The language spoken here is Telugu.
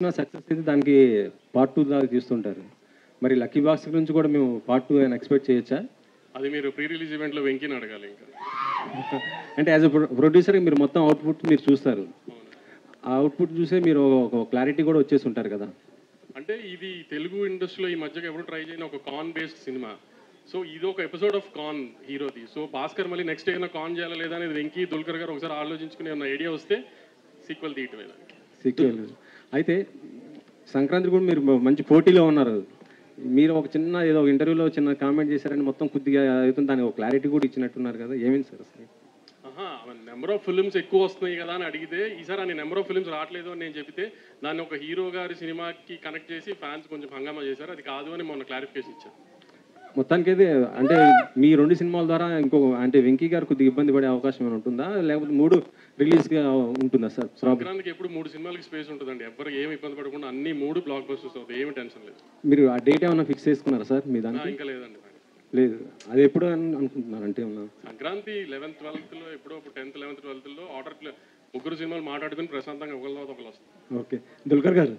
సక్సెస్ అయితే దానికి పార్ట్ 2 దాకా తీస్తుంటారు. మరి 'లక్కీ బాక్స్' నుంచి కూడా మేము పార్ట్ 2 ఏమైనా ఎక్స్‌పెక్ట్ చేయొచ్చా? అది మీరు ప్రీ రిలీజ్ ఈవెంట్‌లో వెంకిని అడగాలి ఇంకా. అంటే యాస్ ఎ ప్రొడ్యూసర్‌గా మీరు మొత్తం అవుట్‌పుట్ మీరు చూస్తారు. అవును. ఆ అవుట్‌పుట్ చూసే మీరు ఒక క్లారిటీ కూడా వచ్చేసి ఉంటారు కదా! అంటే ఇది తెలుగు ఇండస్ట్రీలో ఈ మధ్యగా ఎవరు ట్రై చేయని ఒక కాన్ బేస్డ్ సినిమా. సో ఇది ఒక ఎపిసోడ్ ఆఫ్ కాన్ హీరోది. సో భాస్కర్ మళ్ళీ నెక్స్ట్ ఏమైనా కాన్ చేయాలా లేదా అనేది వెంకీ, దుల్కర్ గారు ఒకసారి ఆలోచించుకుని ఏమన్నా ఐడియా వస్తే సీక్వెల్ తీయటమే దానికి. సీక్వెల్. అయితే సంక్రాంతి కూడా మీరు మంచి పోటీలో ఉన్నారు. మీరు ఒక చిన్న ఏదో ఇంటర్వ్యూలో చిన్న కామెంట్ చేశారని మొత్తం కొద్దిగా అవుతుంది. దానికి ఒక క్లారిటీ కూడా ఇచ్చినట్టున్నారు కదా! ఏమైంది సార్ అసలు? ఆహా! నెంబర్ ఆఫ్ ఫిల్మ్స్ ఎక్కువ వస్తున్నాయి కదా అని అడిగితే, ఈసారి అన్ని నెంబర్ ఆఫ్ ఫిల్మ్స్ రావట్లేదు అని నేను చెబితే, దాన్ని ఒక హీరో గారి సినిమాకి కనెక్ట్ చేసి ఫ్యాన్స్ కొంచెం హంగామా చేశారు. అది కాదు అని మొన్న క్లారిఫికేషన్ ఇచ్చారు. మొత్తానికైతే అంటే మీ 2 సినిమాల ద్వారా అంటే 'వెంకీ' గారు కొద్దిగా ఇబ్బంది పడే అవకాశం ఏమైనా ఉంటుందా? లేకపోతే 3 రిలీజ్‌గా ఉంటుందా సార్ ప్రాబ్లమ్? సంక్రాంతికి ఎప్పుడు 3 సినిమాలకి స్పేస్ ఉంటుందండి. ఎవ్వరు ఏమి ఇబ్బంది పడకుండా అన్ని 3 బ్లాక్ బస్టర్స్ అవుతాయి. ఏమి టెన్షన్ లేదు. మీరు ఆ డేట్ ఏమన్నా ఫిక్స్ చేసుకున్నారా సార్ మీ దానికి? ఇంకా లేదండి. లేదు. అది ఎప్పుడు అని అనుకుంటున్నారు అంటే ఏమన్నా? సంక్రాంతి 11th, 12thలో ఎప్పుడో ఒక 10th, 11th, 12thలో ముగ్గురు సినిమాలు మాట్లాడుకుని ప్రశాంతంగా ఒకళ్ళ తర్వాత ఒకళ్ళు వస్తారు. ఓకే. దుల్కర్ గారు